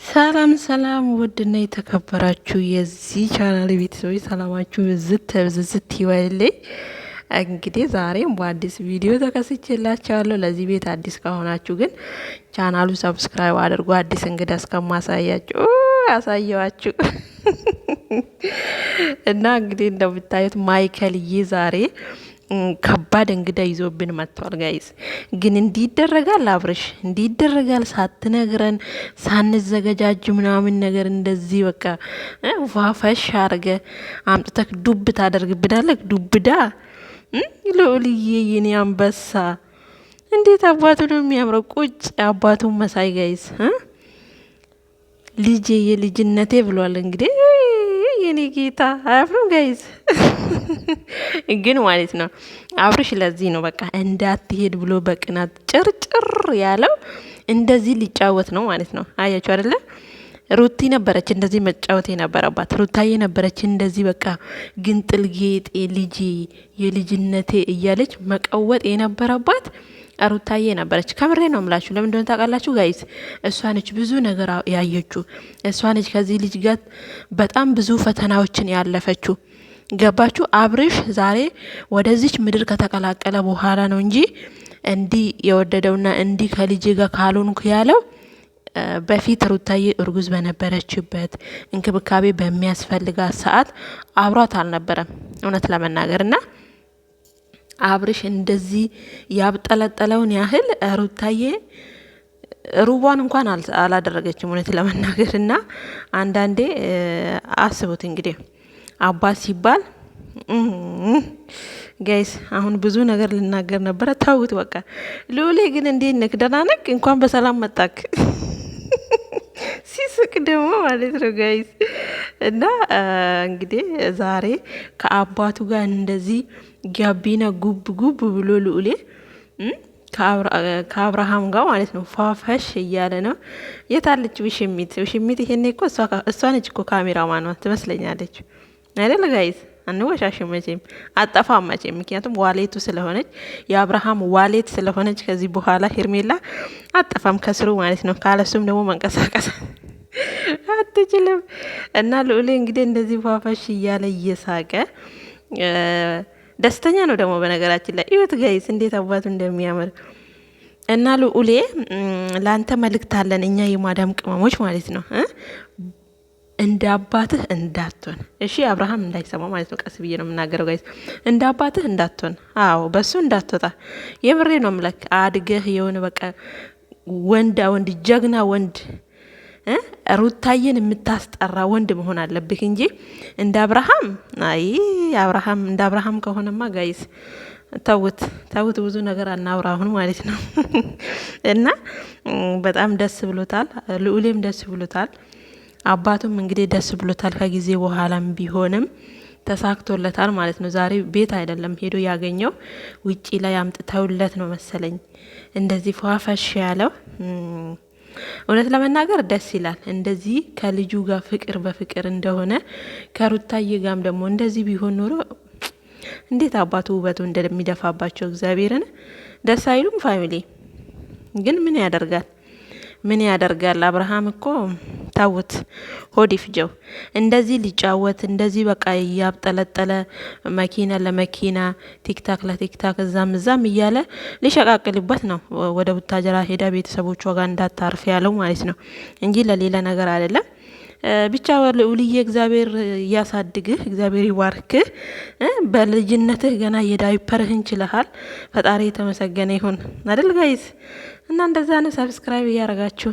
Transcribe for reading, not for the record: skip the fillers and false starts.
ሰላም ሰላም ውድና የተከበራችሁ የዚህ ቻናል ቤተሰቦች ሰላማችሁ ብዝት ይበልልኝ። እንግዲህ ዛሬም በአዲስ ቪዲዮ ተከስቼላችኋለሁ። ለዚህ ቤት አዲስ ከሆናችሁ ግን ቻናሉ ሰብስክራይብ አድርጉ። አዲስ እንግዳ እስከማሳያችሁ ያሳየዋችሁ እና እንግዲህ እንደምታዩት ማይከልዬ ዛሬ ከባድ እንግዳ ይዞብን መጥቷል። ጋይስ ግን እንዲደረጋል አብርሽ እንዲደረጋል ሳትነግረን ሳንዘገጃጅ ምናምን ነገር እንደዚህ በቃ ዋፈሽ አርገ አምጥተክ ዱብ ታደርግብናለክ። ዱብዳ ልዑልዬ የኔ አንበሳ እንዴት አባቱ ነው የሚያምረው! ቁጭ አባቱን መሳይ ጋይስ ልጄ የልጅነቴ ብሏል። እንግዲህ የኔ ጌታ አያፍሩም ጋይዝ ግን ማለት ነው አብርሽ ለዚህ ነው በቃ እንዳትሄድ ብሎ በቅናት ጭርጭር ያለው እንደዚህ ሊጫወት ነው ማለት ነው። አያችሁ አይደለ? ሩቲ ነበረች እንደዚህ መጫወት የነበረባት። ሩታዬ ነበረች እንደዚህ በቃ ግንጥል ጌጤ ልጄ የልጅነቴ እያለች መቀወጥ የነበረባት ሩታዬ ነበረች። ከምሬ ነው ምላችሁ። ለምን እንደሆነ ታውቃላችሁ ጋይስ? እሷ ነች ብዙ ነገር ያየችው። እሷ ነች ከዚህ ልጅ ጋር በጣም ብዙ ፈተናዎችን ያለፈችው። ገባችሁ? አብርሽ ዛሬ ወደዚች ምድር ከተቀላቀለ በኋላ ነው እንጂ እንዲህ የወደደውና እንዲህ ከልጅ ጋር ካልሆንኩ ያለው በፊት ሩታዬ እርጉዝ በነበረችበት እንክብካቤ በሚያስፈልጋት ሰዓት አብሯት አልነበረም እውነት ለመናገርና አብርሽ እንደዚህ ያብጠለጠለውን ያህል ሩታዬ ሩቧን እንኳን አላደረገችም እውነት ለመናገርና አንዳንዴ አስቡት እንግዲህ አባት ሲባል ጋይስ አሁን ብዙ ነገር ልናገር ነበረ ታውት በቃ ልዑሌ ግን እንዴት ነክ? ደህና ነክ? እንኳን በሰላም መጣክ። ሲስቅ ደግሞ ማለት ነው ጋይስ እና እንግዲህ ዛሬ ከአባቱ ጋር እንደዚህ ጋቢና ጉብ ብሎ ልዑሌ ከአብርሃም ጋር ማለት ነው ፏፈሽ እያለ ነው። የታለች ውሽሚት? ውሽሚት ይሄኔ እኮ እሷ ነች እኮ ካሜራማኗ ትመስለኛለች አይደል ጋይስ? አንወሻሽም መቼም አጠፋም መቼም። ምክንያቱም ዋሌቱ ስለሆነች የአብርሃም ዋሌት ስለሆነች ከዚህ በኋላ ሄርሜላ አጠፋም ከስሩ ማለት ነው። ካለሱም ደግሞ መንቀሳቀስ አትችልም። እና ልዑሌ እንግዲህ እንደዚህ ፏፈሽ እያለ እየሳቀ ደስተኛ ነው ደግሞ በነገራችን ላይ እዩት ጋይስ እንዴት አባቱ እንደሚያምር። እና ልዑሌ ላንተ መልእክት አለን እኛ የማዳም ቅመሞች ማለት ነው። እንደ አባትህ እንዳትሆን እሺ፣ አብርሃም እንዳይሰማው ማለት ነው። ቀስ ብዬ ነው የምናገረው ጋይስ። እንደ አባትህ እንዳትሆን፣ አዎ በሱ እንዳትወጣ። የምሬ ነው ምለክ አድገህ የሆነ በቃ ወንድ ጀግና ወንድ ሩታዬን የምታስጠራ ወንድ መሆን አለብህ እንጂ እንደ አብርሃም አብርሃም እንደ አብርሃም ከሆነማ ጋይስ ተውት ብዙ ነገር አናውራ አሁን ማለት ነው። እና በጣም ደስ ብሎታል፣ ልዑሌም ደስ ብሎታል፣ አባቱም እንግዲህ ደስ ብሎታል። ከጊዜ በኋላም ቢሆንም ተሳክቶለታል ማለት ነው። ዛሬ ቤት አይደለም ሄዶ ያገኘው ውጪ ላይ አምጥተውለት ነው መሰለኝ እንደዚህ ፏፈሽ ያለው። እውነት ለመናገር ደስ ይላል እንደዚህ ከልጁ ጋር ፍቅር በፍቅር እንደሆነ ከሩታዬ ጋም ደግሞ እንደዚህ ቢሆን ኖሮ እንዴት አባቱ ውበቱ እንደሚደፋባቸው እግዚአብሔርን ደስ አይሉም? ፋሚሊ ግን ምን ያደርጋል አብርሃም እኮ ታውት ሆድ ይፍጀው እንደዚህ ሊጫወት እንደዚህ በቃ እያብጠለጠለ መኪና ለመኪና ቲክታክ ለቲክታክ እዛም እያለ ሊሸቃቅልበት ነው ወደ ቡታጀራ ሄዳ ቤተሰቦቿ ጋር እንዳታርፍ ያለው ማለት ነው እንጂ ለሌላ ነገር አይደለም። ብቻ ልዑልዬ እግዚአብሔር ያሳድግህ፣ እግዚአብሔር ይባርክህ። በልጅነትህ ገና የዳይፐርህን ችለሃል። ፈጣሪ የተመሰገነ ይሁን አይደል ጋይስ? እና እንደዛ ነው። ሰብስክራይብ እያረጋችሁ